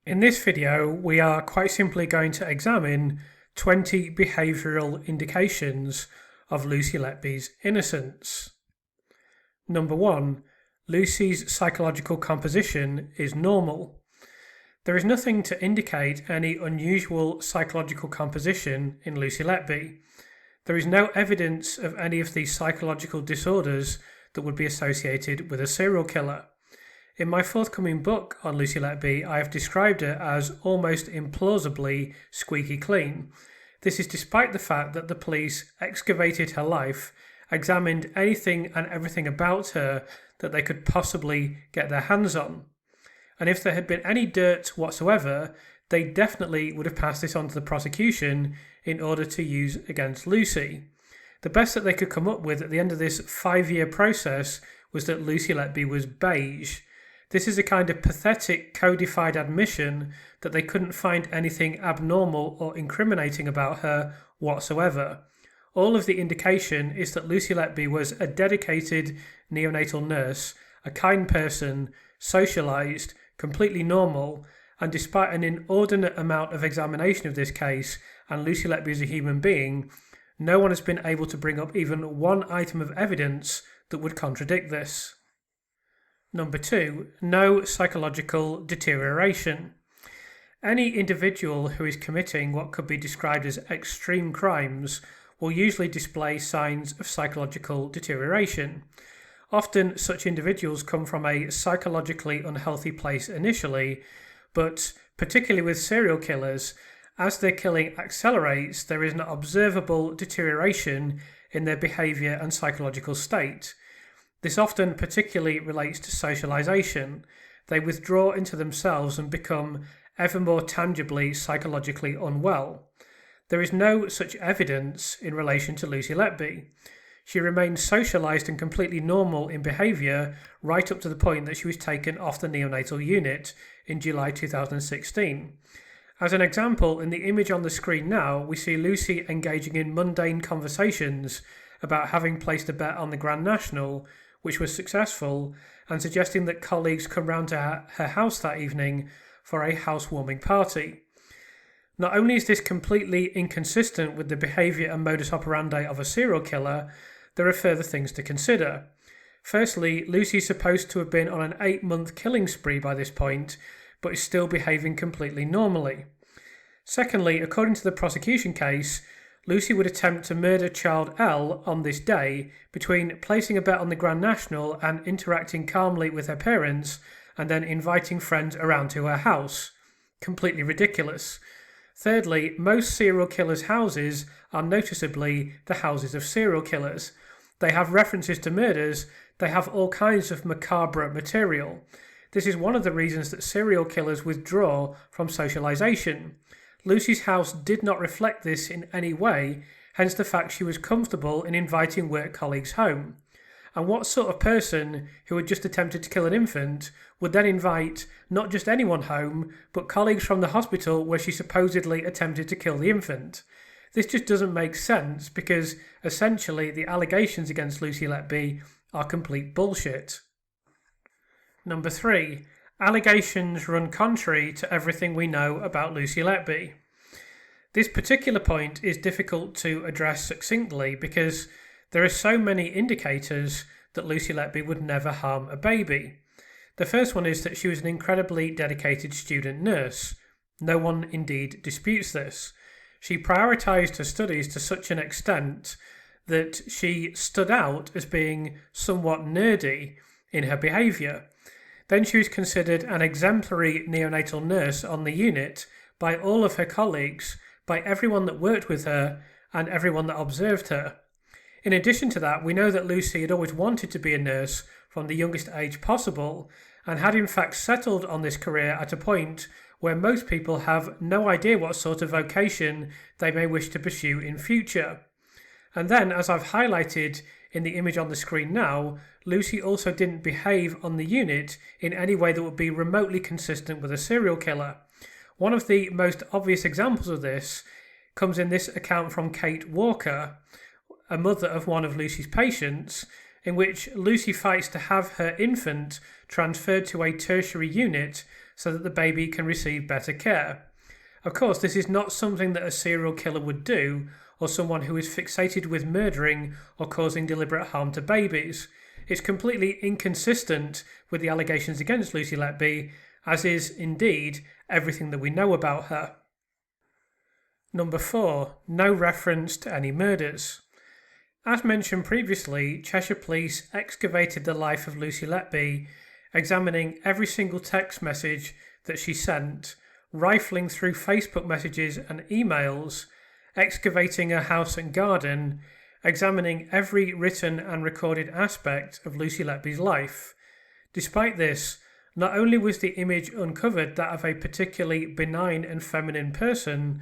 In this video, we are quite simply going to examine 20 behavioural indications of Lucy Letby's innocence. Number 1. Lucy's psychological composition is normal. There is nothing to indicate any unusual psychological composition in Lucy Letby. There is no evidence of any of these psychological disorders that would be associated with a serial killer. In my forthcoming book on Lucy Letby, I have described her as almost implausibly squeaky clean. This is despite the fact that the police excavated her life, examined anything and everything about her that they could possibly get their hands on. And if there had been any dirt whatsoever, they definitely would have passed this on to the prosecution in order to use against Lucy. The best that they could come up with at the end of this 5-year process was that Lucy Letby was beige. This is a kind of pathetic codified admission that they couldn't find anything abnormal or incriminating about her whatsoever. All of the indication is that Lucy Letby was a dedicated neonatal nurse, a kind person, socialised, completely normal, and despite an inordinate amount of examination of this case and Lucy Letby as a human being, no one has been able to bring up even one item of evidence that would contradict this. Number 2. No psychological deterioration. Any individual who is committing what could be described as extreme crimes will usually display signs of psychological deterioration. Often such individuals come from a psychologically unhealthy place initially, but particularly with serial killers, as their killing accelerates, there is an observable deterioration in their behaviour and psychological state. This often particularly relates to socialisation. They withdraw into themselves and become ever more tangibly psychologically unwell. There is no such evidence in relation to Lucy Letby. She remained socialised and completely normal in behaviour right up to the point that she was taken off the neonatal unit in July 2016. As an example, in the image on the screen now, we see Lucy engaging in mundane conversations about having placed a bet on the Grand National, which was successful, and suggesting that colleagues come round to her house that evening for a housewarming party. Not only is this completely inconsistent with the behaviour and modus operandi of a serial killer, there are further things to consider. Firstly, Lucy is supposed to have been on an 8-month killing spree by this point, but is still behaving completely normally. Secondly, according to the prosecution case, Lucy would attempt to murder child L on this day between placing a bet on the Grand National and interacting calmly with her parents and then inviting friends around to her house. Completely ridiculous. Thirdly, most serial killers' houses are noticeably the houses of serial killers. They have references to murders, they have all kinds of macabre material. This is one of the reasons that serial killers withdraw from socialisation. Lucy's house did not reflect this in any way, hence the fact she was comfortable in inviting work colleagues home. And what sort of person who had just attempted to kill an infant would then invite not just anyone home, but colleagues from the hospital where she supposedly attempted to kill the infant? This just doesn't make sense because essentially the allegations against Lucy Letby are complete bullshit. Number 3. Allegations run contrary to everything we know about Lucy Letby. This particular point is difficult to address succinctly because there are so many indicators that Lucy Letby would never harm a baby. The first one is that she was an incredibly dedicated student nurse. No one indeed disputes this. She prioritised her studies to such an extent that she stood out as being somewhat nerdy in her behaviour. Then she was considered an exemplary neonatal nurse on the unit by all of her colleagues, by everyone that worked with her and everyone that observed her. In addition to that, we know that Lucy had always wanted to be a nurse from the youngest age possible and had in fact settled on this career at a point where most people have no idea what sort of vocation they may wish to pursue in future. And then, as I've highlighted in the image on the screen now, Lucy also didn't behave on the unit in any way that would be remotely consistent with a serial killer. One of the most obvious examples of this comes in this account from Kate Walker, a mother of one of Lucy's patients, in which Lucy fights to have her infant transferred to a tertiary unit so that the baby can receive better care. Of course, this is not something that a serial killer would do, or someone who is fixated with murdering or causing deliberate harm to babies. It's completely inconsistent with the allegations against Lucy Letby, as is indeed everything that we know about her. Number 4. No reference to any murders. As mentioned previously, Cheshire Police excavated the life of Lucy Letby, examining every single text message that she sent, rifling through Facebook messages and emails, excavating her house and garden, examining every written and recorded aspect of Lucy Letby's life. Despite this, not only was the image uncovered that of a particularly benign and feminine person,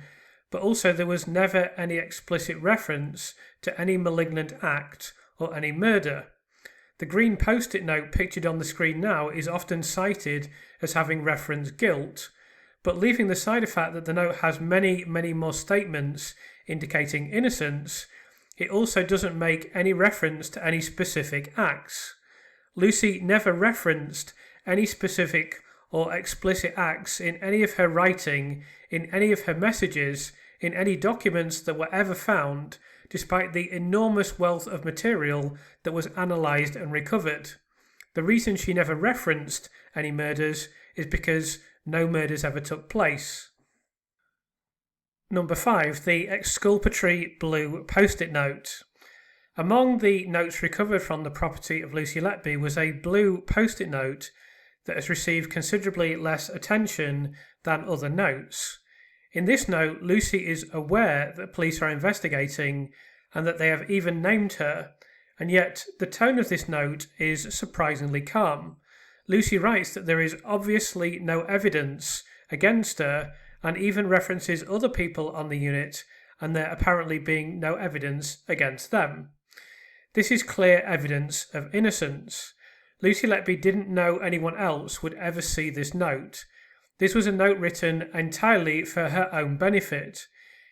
but also there was never any explicit reference to any malignant act or any murder. The green post-it note pictured on the screen now is often cited as having referenced guilt, but leaving aside the fact that the note has many more statements indicating innocence, it also doesn't make any reference to any specific acts. Lucy never referenced any specific or explicit acts in any of her writing, in any of her messages, in any documents that were ever found, despite the enormous wealth of material that was analysed and recovered. The reason she never referenced any murders is because no murders ever took place. Number 5. The exculpatory blue post-it note. Among the notes recovered from the property of Lucy Letby was a blue post-it note that has received considerably less attention than other notes. In this note, Lucy is aware that police are investigating and that they have even named her, and yet the tone of this note is surprisingly calm. Lucy writes that there is obviously no evidence against her and even references other people on the unit and there apparently being no evidence against them. This is clear evidence of innocence. Lucy Letby didn't know anyone else would ever see this note. This was a note written entirely for her own benefit.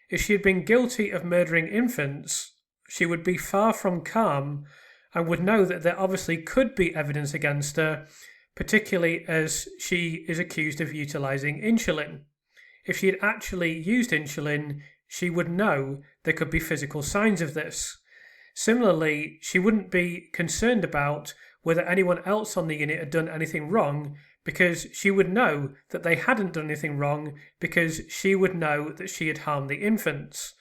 If she had been guilty of murdering infants, she would be far from calm and would know that there obviously could be evidence against her, particularly as she is accused of utilising insulin. If she had actually used insulin, she would know there could be physical signs of this. Similarly, she wouldn't be concerned about whether anyone else on the unit had done anything wrong, because she would know that they hadn't done anything wrong, because she would know that she had harmed the infants.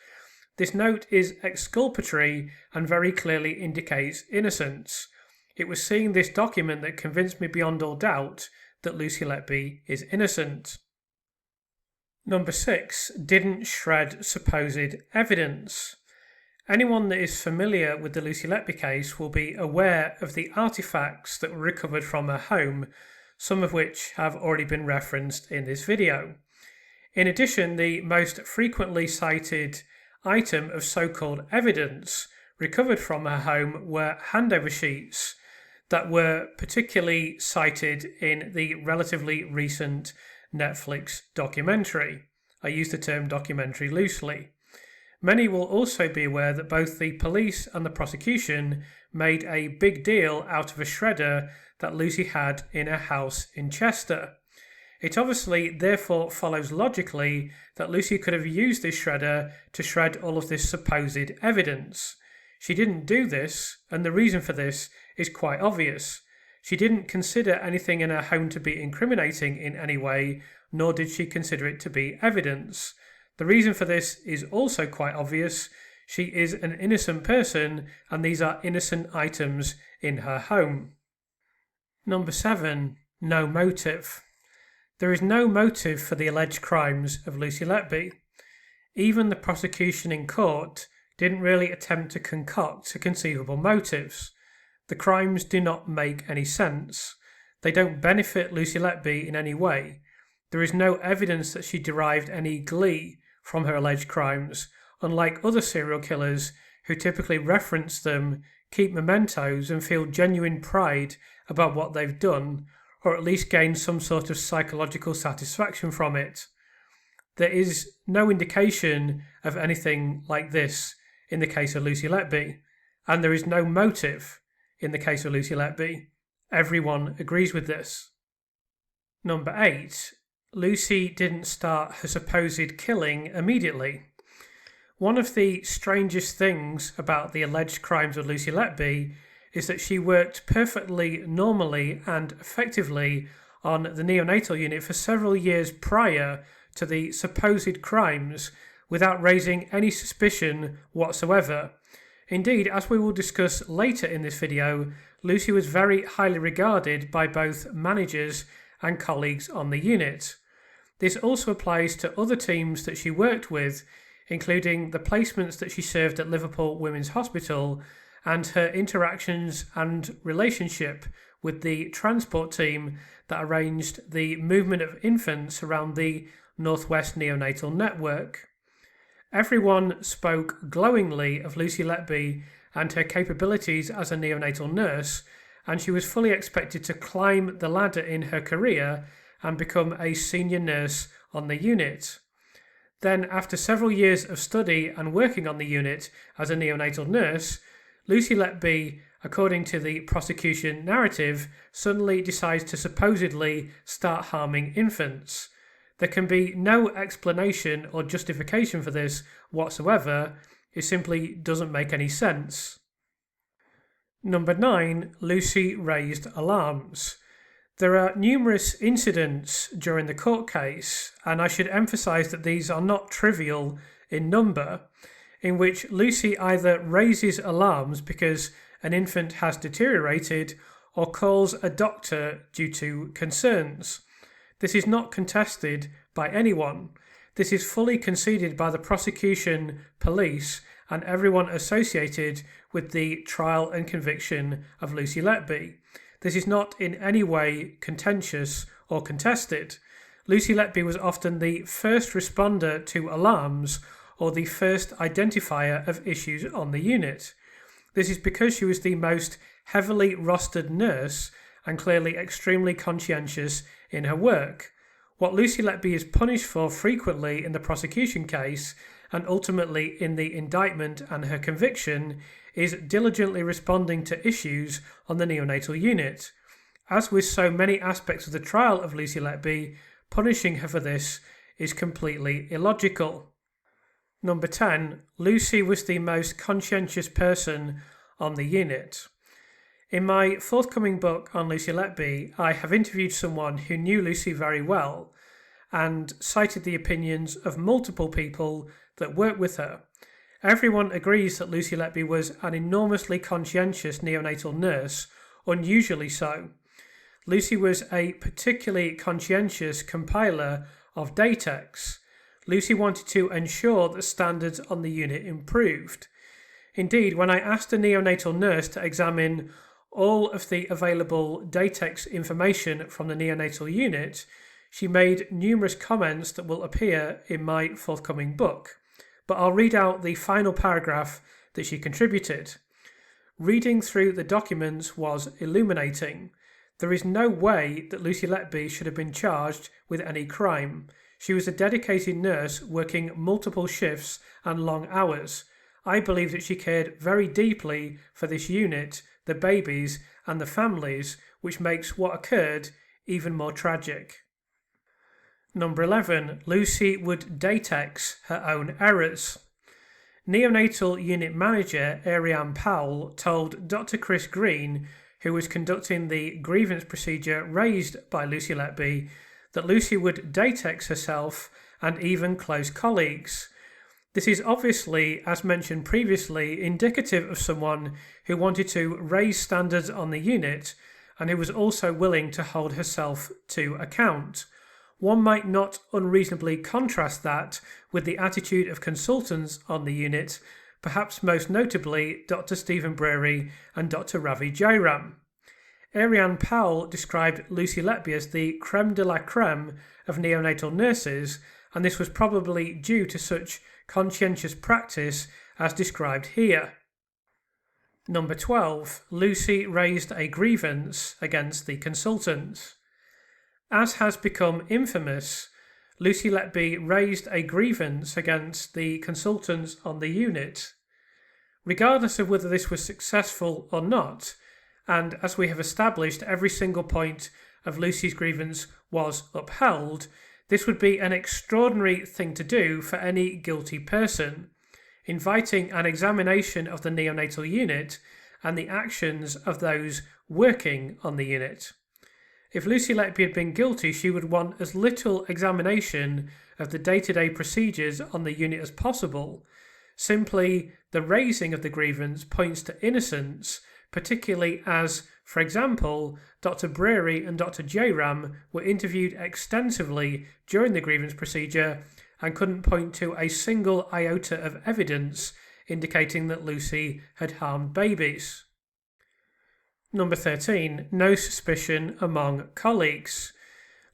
This note is exculpatory and very clearly indicates innocence. It was seeing this document that convinced me beyond all doubt that Lucy Letby is innocent. Number 6. Didn't shred supposed evidence. Anyone that is familiar with the Lucy Letby case will be aware of the artifacts that were recovered from her home, some of which have already been referenced in this video. In addition, the most frequently cited item of so-called evidence recovered from her home were handover sheets that were particularly cited in the relatively recent Netflix documentary. I use the term documentary loosely. Many will also be aware that both the police and the prosecution made a big deal out of a shredder that Lucy had in her house in Chester. It obviously therefore follows logically that Lucy could have used this shredder to shred all of this supposed evidence. She didn't do this, and the reason for this is quite obvious. She didn't consider anything in her home to be incriminating in any way, nor did she consider it to be evidence. The reason for this is also quite obvious. She is an innocent person, and these are innocent items in her home. Number 7. No motive. There is no motive for the alleged crimes of Lucy Letby. Even the prosecution in court didn't really attempt to concoct conceivable motives. The crimes do not make any sense. They don't benefit Lucy Letby in any way. There is no evidence that she derived any glee from her alleged crimes, unlike other serial killers who typically reference them, keep mementos and feel genuine pride about what they've done, or at least gain some sort of psychological satisfaction from it. There is no indication of anything like this in the case of Lucy Letby, and there is no motive in the case of Lucy Letby. Everyone agrees with this. Number 8. Lucy didn't start her supposed killing immediately. One of the strangest things about the alleged crimes of Lucy Letby is that she worked perfectly normally and effectively on the neonatal unit for several years prior to the supposed crimes without raising any suspicion whatsoever. Indeed, as we will discuss later in this video, Lucy was very highly regarded by both managers and colleagues on the unit. This also applies to other teams that she worked with, including the placements that she served at Liverpool Women's Hospital and her interactions and relationship with the transport team that arranged the movement of infants around the Northwest Neonatal Network. Everyone spoke glowingly of Lucy Letby and her capabilities as a neonatal nurse, and she was fully expected to climb the ladder in her career and become a senior nurse on the unit. Then, after several years of study and working on the unit as a neonatal nurse, Lucy Letby, according to the prosecution narrative, suddenly decides to supposedly start harming infants. There can be no explanation or justification for this whatsoever. It simply doesn't make any sense. Number 9. Lucy raised alarms. There are numerous incidents during the court case, and I should emphasise that these are not trivial in number, in which Lucy either raises alarms because an infant has deteriorated or calls a doctor due to concerns. This is not contested by anyone. This is fully conceded by the prosecution, police, and everyone associated with the trial and conviction of Lucy Letby. This is not in any way contentious or contested. Lucy Letby was often the first responder to alarms or the first identifier of issues on the unit. This is because she was the most heavily rostered nurse and clearly extremely conscientious in her work. What Lucy Letby is punished for frequently in the prosecution case and ultimately in the indictment and her conviction is diligently responding to issues on the neonatal unit. As with so many aspects of the trial of Lucy Letby, punishing her for this is completely illogical. Number 10. Lucy was the most conscientious person on the unit. In my forthcoming book on Lucy Letby, I have interviewed someone who knew Lucy very well and cited the opinions of multiple people that worked with her. Everyone agrees that Lucy Letby was an enormously conscientious neonatal nurse, unusually so. Lucy was a particularly conscientious compiler of datix. Lucy wanted to ensure that standards on the unit improved. Indeed, when I asked a neonatal nurse to examine all of the available datix information from the neonatal unit, she made numerous comments that will appear in my forthcoming book. But I'll read out the final paragraph that she contributed. Reading through the documents was illuminating. There is no way that Lucy Letby should have been charged with any crime. She was a dedicated nurse working multiple shifts and long hours. I believe that she cared very deeply for this unit, the babies and the families, which makes what occurred even more tragic. Number 11. Lucy would datix her own errors. Neonatal unit manager Ariane Powell told Dr. Chris Green, who was conducting the grievance procedure raised by Lucy Letby, that Lucy would datix herself and even close colleagues. This is obviously, as mentioned previously, indicative of someone who wanted to raise standards on the unit and who was also willing to hold herself to account. One might not unreasonably contrast that with the attitude of consultants on the unit, perhaps most notably Dr. Stephen Breary and Dr. Ravi Jairam. Ariane Powell described Lucy Letby as the creme de la creme of neonatal nurses, and this was probably due to such conscientious practice as described here. Number 12. Lucy raised a grievance against the consultants. As has become infamous, Lucy Letby raised a grievance against the consultants on the unit. Regardless of whether this was successful or not, and as we have established, every single point of Lucy's grievance was upheld, this would be an extraordinary thing to do for any guilty person, inviting an examination of the neonatal unit and the actions of those working on the unit. If Lucy Letby had been guilty, she would want as little examination of the day-to-day procedures on the unit as possible. Simply, the raising of the grievance points to innocence, particularly as, for example, Dr. Breary and Dr. Jairam were interviewed extensively during the grievance procedure and couldn't point to a single iota of evidence indicating that Lucy had harmed babies. Number 13. No suspicion among colleagues.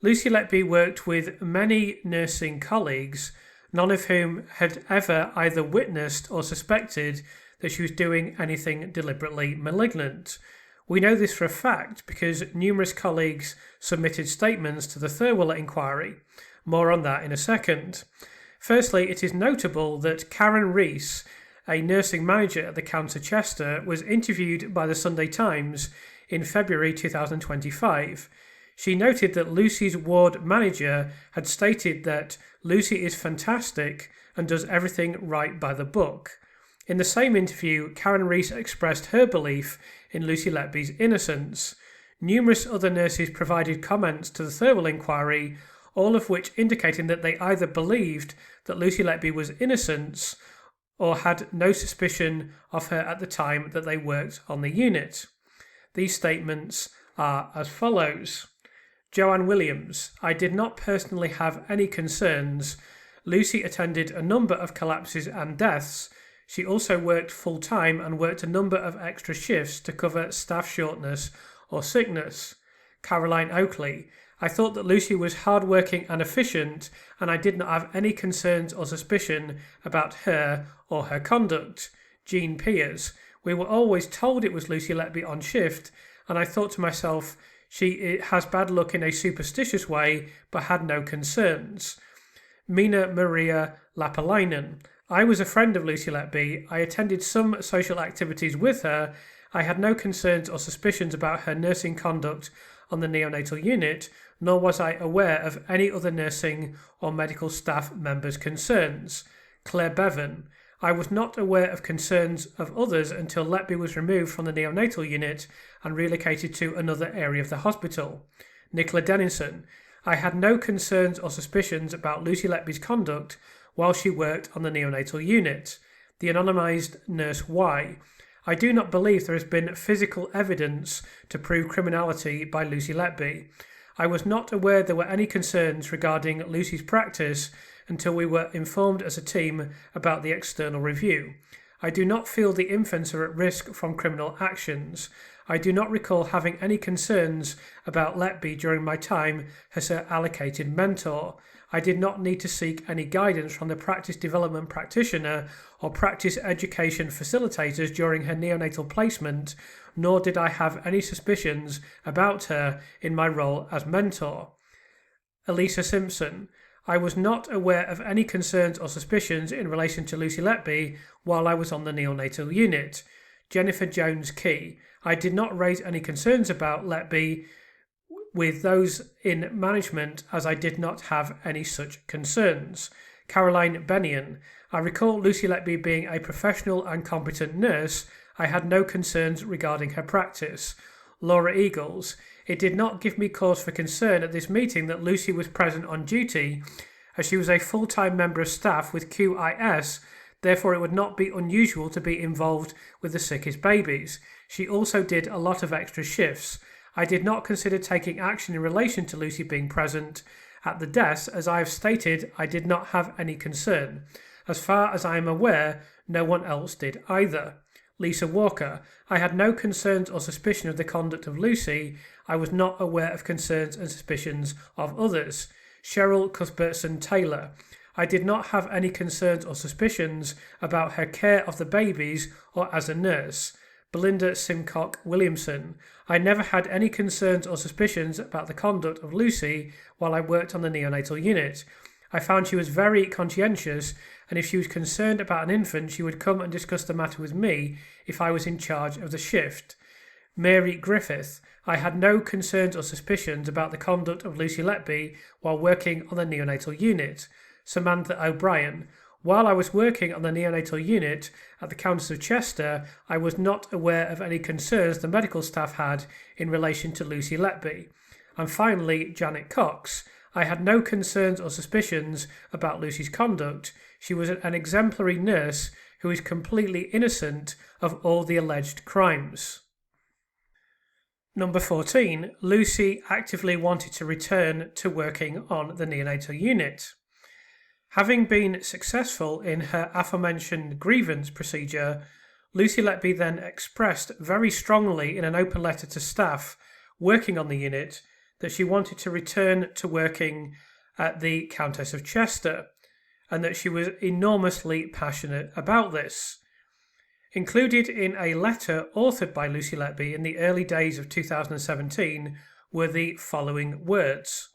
Lucy Letby worked with many nursing colleagues, none of whom had ever either witnessed or suspected that she was doing anything deliberately malignant. We know this for a fact because numerous colleagues submitted statements to the Thirlwell inquiry. More on that in a second. Firstly, it is notable that Karen Rees, a nursing manager at the Counter Chester, was interviewed by the Sunday Times in February 2025. She noted that Lucy's ward manager had stated that Lucy is fantastic and does everything right by the book. In the same interview, Karen Rees expressed her belief in Lucy Letby's innocence. Numerous other nurses provided comments to the Thirlwell inquiry, all of which indicating that they either believed that Lucy Letby was innocent or had no suspicion of her at the time that they worked on the unit. These statements are as follows. Joanne Williams, I did not personally have any concerns. Lucy attended a number of collapses and deaths. She also worked full-time and worked a number of extra shifts to cover staff shortness or sickness. Caroline Oakley, I thought that Lucy was hard-working and efficient, and I did not have any concerns or suspicion about her or her conduct. Jean Pears, we were always told it was Lucy Letby on shift, and I thought to myself, she has bad luck in a superstitious way, but had no concerns. Mina Maria Lapalainen, I was a friend of Lucy Letby. I attended some social activities with her. I had no concerns or suspicions about her nursing conduct on the neonatal unit, nor was I aware of any other nursing or medical staff members' concerns. Claire Bevan, I was not aware of concerns of others until Letby was removed from the neonatal unit and relocated to another area of the hospital. Nicola Dennison, I had no concerns or suspicions about Lucy Letby's conduct while she worked on the neonatal unit. The anonymised nurse Y, I do not believe there has been physical evidence to prove criminality by Lucy Letby. I was not aware there were any concerns regarding Lucy's practice until we were informed as a team about the external review. I do not feel the infants are at risk from criminal actions. I do not recall having any concerns about Letby during my time as her allocated mentor. I did not need to seek any guidance from the practice development practitioner or practice education facilitators during her neonatal placement, nor did I have any suspicions about her in my role as mentor. Elisa Simpson, I was not aware of any concerns or suspicions in relation to Lucy Letby while I was on the neonatal unit. Jennifer Jones Key, I did not raise any concerns about Letby with those in management as I did not have any such concerns. Caroline Bennion, I recall Lucy Letby being a professional and competent nurse. I had no concerns regarding her practice. Laura Eagles, it did not give me cause for concern at this meeting that Lucy was present on duty, as she was a full-time member of staff with QIS, therefore it would not be unusual to be involved with the sickest babies. She also did a lot of extra shifts. I did not consider taking action in relation to Lucy being present at the desk, as I have stated, I did not have any concern. As far as I am aware, no one else did either. Lisa Walker, I had no concerns or suspicion of the conduct of Lucy. I was not aware of concerns and suspicions of others. Cheryl Cuthbertson Taylor, I did not have any concerns or suspicions about her care of the babies or as a nurse. Belinda Simcock Williamson, I never had any concerns or suspicions about the conduct of Lucy while I worked on the neonatal unit. I found she was very conscientious, and if she was concerned about an infant, she would come and discuss the matter with me if I was in charge of the shift. Mary Griffith, I had no concerns or suspicions about the conduct of Lucy Letby while working on the neonatal unit. Samantha O'Brien, while I was working on the neonatal unit at the Countess of Chester, I was not aware of any concerns the medical staff had in relation to Lucy Letby. And finally, Janet Cox, I had no concerns or suspicions about Lucy's conduct. She was an exemplary nurse who is completely innocent of all the alleged crimes. Number 14. Lucy actively wanted to return to working on the neonatal unit. Having been successful in her aforementioned grievance procedure, Lucy Letby then expressed very strongly in an open letter to staff working on the unit that she wanted to return to working at the Countess of Chester, and that she was enormously passionate about this. Included in a letter authored by Lucy Letby in the early days of 2017 were the following words.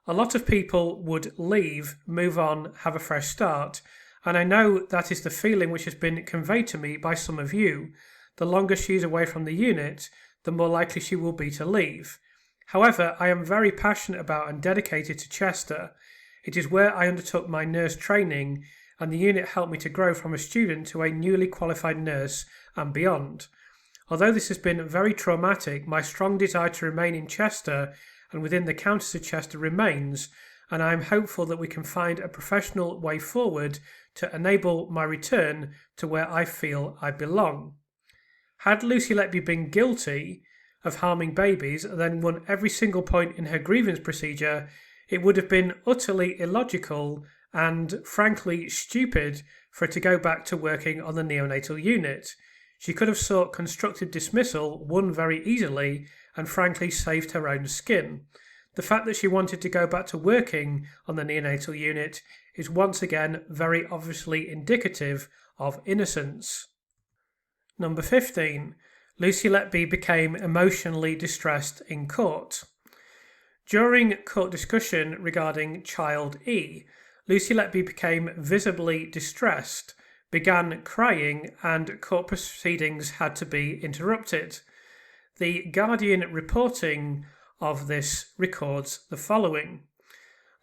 A lot of people would leave, move on, have a fresh start, and I know that is the feeling which has been conveyed to me by some of you. The longer she is away from the unit, the more likely she will be to leave. However, I am very passionate about and dedicated to Chester. It is where I undertook my nurse training, and the unit helped me to grow from a student to a newly qualified nurse and beyond. Although this has been very traumatic, my strong desire to remain in Chester and within the Countess of Chester remains, and I am hopeful that we can find a professional way forward to enable my return to where I feel I belong. Had Lucy Letby been guilty of harming babies and then won every single point in her grievance procedure, it would have been utterly illogical and frankly stupid for her to go back to working on the neonatal unit. She could have sought constructive dismissal, won very easily, and frankly saved her own skin. The fact that she wanted to go back to working on the neonatal unit is once again very obviously indicative of innocence. Number 15. Lucy Letby became emotionally distressed in court. During court discussion regarding child E, Lucy Letby became visibly distressed, began crying, and court proceedings had to be interrupted. The Guardian reporting of this records the following.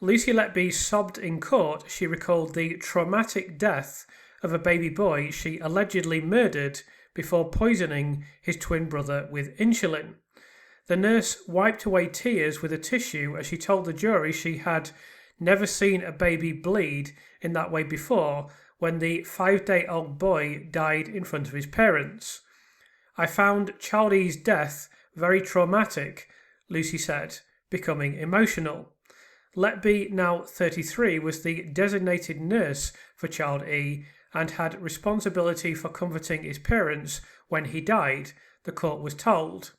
Lucy Letby sobbed in court. She recalled the traumatic death of a baby boy she allegedly murdered before poisoning his twin brother with insulin. The nurse wiped away tears with a tissue as she told the jury she had never seen a baby bleed in that way before when the 5-day-old boy died in front of his parents. I found child E's death very traumatic, Lucy said, becoming emotional. Letby, now 33, was the designated nurse for child E and had responsibility for comforting his parents when he died, the court was told.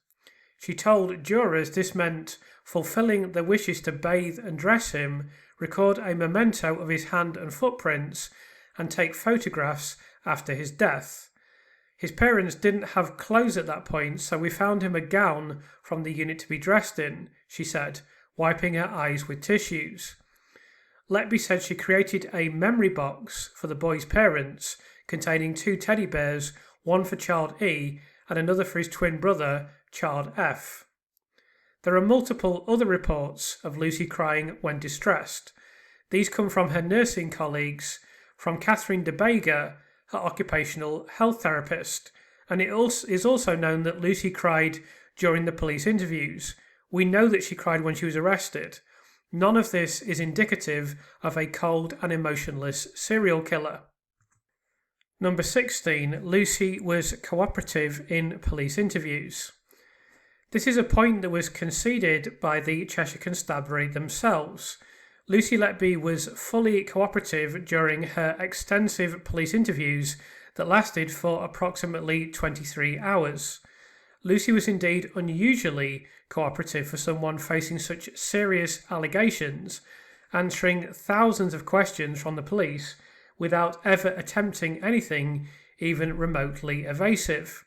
She told jurors this meant fulfilling their wishes to bathe and dress him, record a memento of his hand and footprints, and take photographs after his death. His parents didn't have clothes at that point, so we found him a gown from the unit to be dressed in, she said, wiping her eyes with tissues. Letby said she created a memory box for the boy's parents containing 2 teddy bears, one for child E and another for his twin brother, child F. There are multiple other reports of Lucy crying when distressed. These come from her nursing colleagues, from Catherine de Bager, her occupational health therapist, and it is also known that Lucy cried during the police interviews. We know that she cried when she was arrested. None of this is indicative of a cold and emotionless serial killer. Number 16. Lucy was cooperative in police interviews. This is a point that was conceded by the Cheshire Constabulary themselves. Lucy Letby was fully cooperative during her extensive police interviews that lasted for approximately 23 hours. Lucy was indeed unusually cooperative for someone facing such serious allegations, answering thousands of questions from the police without ever attempting anything even remotely evasive.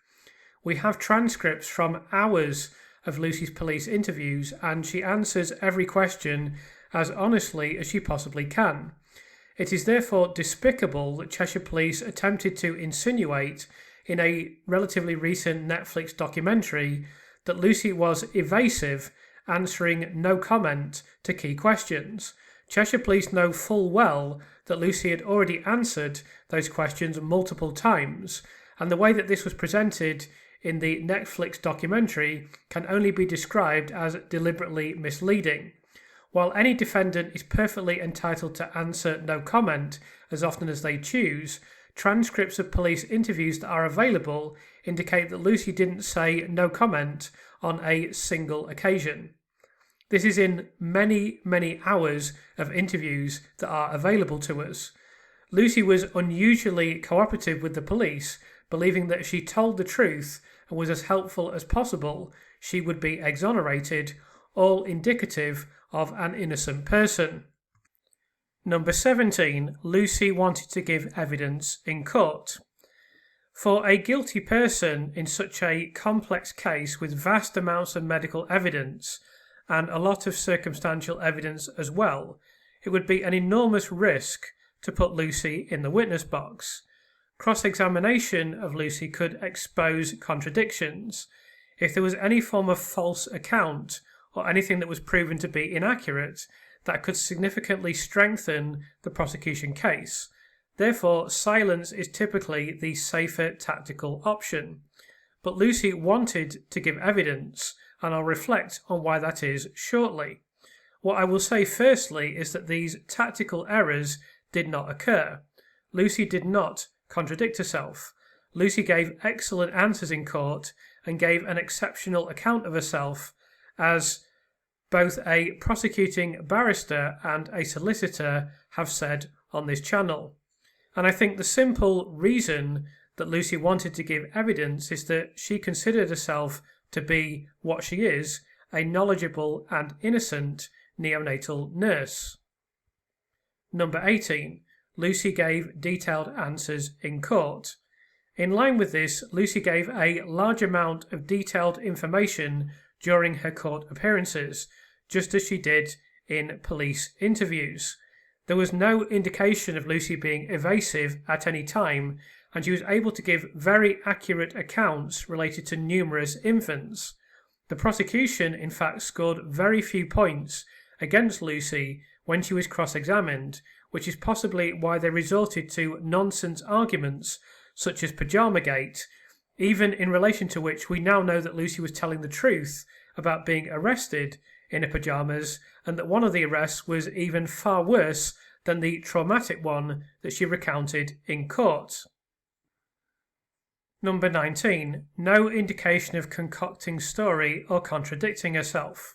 We have transcripts from hours of Lucy's police interviews, and she answers every question as honestly as she possibly can. It is therefore despicable that Cheshire Police attempted to insinuate in a relatively recent Netflix documentary that Lucy was evasive, answering no comment to key questions. Cheshire Police know full well that Lucy had already answered those questions multiple times, and the way that this was presented in the Netflix documentary can only be described as deliberately misleading. While any defendant is perfectly entitled to answer no comment as often as they choose, transcripts of police interviews that are available indicate that Lucy didn't say no comment on a single occasion. This is in many, many hours of interviews that are available to us. Lucy was unusually cooperative with the police, believing that if she told the truth and was as helpful as possible, she would be exonerated, all indicative of an innocent person. Number 17. Lucy wanted to give evidence in court. For a guilty person in such a complex case with vast amounts of medical evidence, and a lot of circumstantial evidence as well, it would be an enormous risk to put Lucy in the witness box. Cross-examination of Lucy could expose contradictions. If there was any form of false account or anything that was proven to be inaccurate, that could significantly strengthen the prosecution case. Therefore, silence is typically the safer tactical option. But Lucy wanted to give evidence, and I'll reflect on why that is shortly. What I will say firstly is that these tactical errors did not occur. Lucy did not contradict herself. Lucy gave excellent answers in court and gave an exceptional account of herself, as both a prosecuting barrister and a solicitor have said on this channel. And I think the simple reason that Lucy wanted to give evidence is that she considered herself to be what she is, a knowledgeable and innocent neonatal nurse. Number 18. Lucy gave detailed answers in court. In line with this, Lucy gave a large amount of detailed information during her court appearances, just as she did in police interviews. There was no indication of Lucy being evasive at any time, and she was able to give very accurate accounts related to numerous infants. The prosecution, in fact, scored very few points against Lucy when she was cross-examined, which is possibly why they resorted to nonsense arguments such as Pajamagate, even in relation to which we now know that Lucy was telling the truth about being arrested in her pajamas, and that one of the arrests was even far worse than the traumatic one that she recounted in court. Number 19. No indication of concocting story or contradicting herself.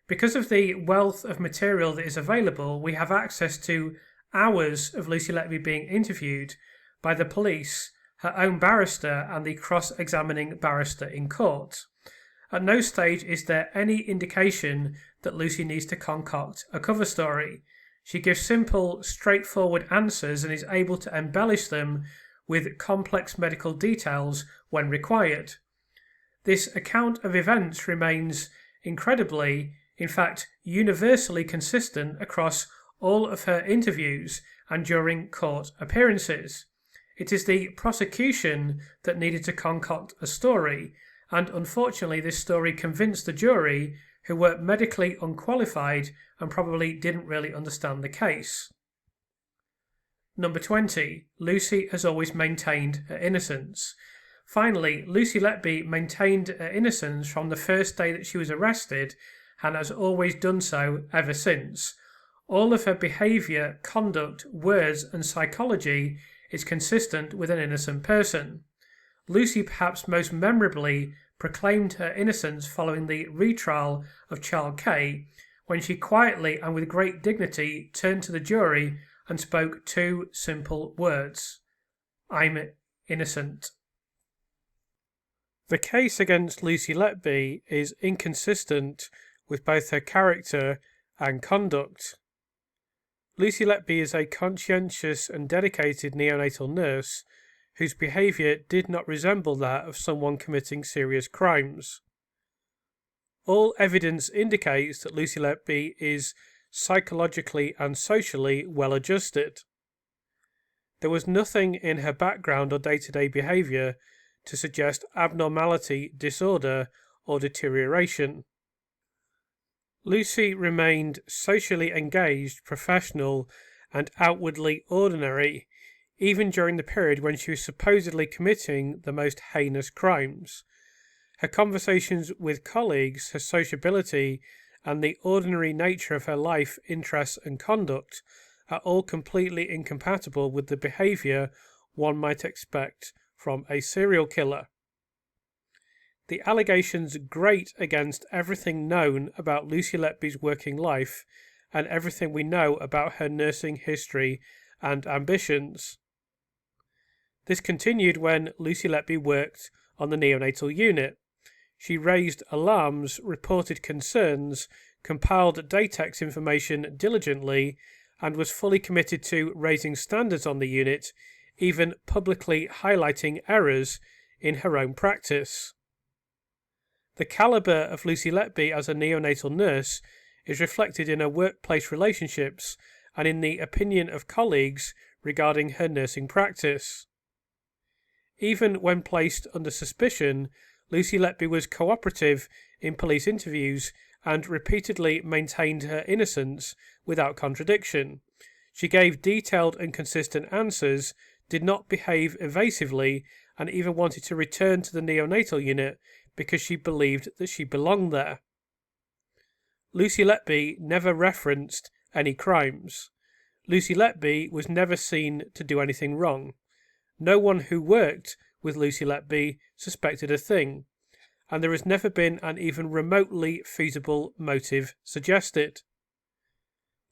Because of the wealth of material that is available, we have access to hours of Lucy Letby being interviewed by the police, her own barrister, and the cross-examining barrister in court. At no stage is there any indication that Lucy needs to concoct a cover story. She gives simple, straightforward answers and is able to embellish them with complex medical details when required. This account of events remains incredibly, in fact, universally consistent across all of her interviews and during court appearances. It is the prosecution that needed to concoct a story, and unfortunately this story convinced the jury, who were medically unqualified and probably didn't really understand the case. Number 20. Lucy has always maintained her innocence. Finally, Lucy Letby maintained her innocence from the first day that she was arrested and has always done so ever since. All of her behaviour, conduct, words and psychology is consistent with an innocent person. Lucy perhaps most memorably proclaimed her innocence following the retrial of Child K, when she quietly and with great dignity turned to the jury and spoke two simple words: "I'm innocent." The case against Lucy Letby is inconsistent with both her character and conduct. Lucy Letby is a conscientious and dedicated neonatal nurse whose behaviour did not resemble that of someone committing serious crimes. All evidence indicates that Lucy Letby is psychologically and socially well adjusted. There was nothing in her background or day-to-day behaviour to suggest abnormality, disorder, or deterioration. Lucy remained socially engaged, professional, and outwardly ordinary, even during the period when she was supposedly committing the most heinous crimes. Her conversations with colleagues, her sociability, and the ordinary nature of her life, interests, and conduct are all completely incompatible with the behaviour one might expect from a serial killer. The allegations grate against everything known about Lucy Letby's working life and everything we know about her nursing history and ambitions. This continued when Lucy Letby worked on the neonatal unit. She raised alarms, reported concerns, compiled datix information diligently, and was fully committed to raising standards on the unit, even publicly highlighting errors in her own practice. The calibre of Lucy Letby as a neonatal nurse is reflected in her workplace relationships and in the opinion of colleagues regarding her nursing practice. Even when placed under suspicion, Lucy Letby was cooperative in police interviews and repeatedly maintained her innocence without contradiction. She gave detailed and consistent answers, did not behave evasively, and even wanted to return to the neonatal unit because she believed that she belonged there. Lucy Letby never referenced any crimes. Lucy Letby was never seen to do anything wrong. No one who worked with Lucy Letby suspected a thing, and there has never been an even remotely feasible motive suggested.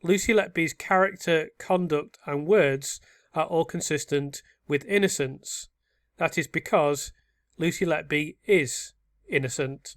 Lucy Letby's character, conduct, and words are all consistent with innocence. That is because Lucy Letby is innocent.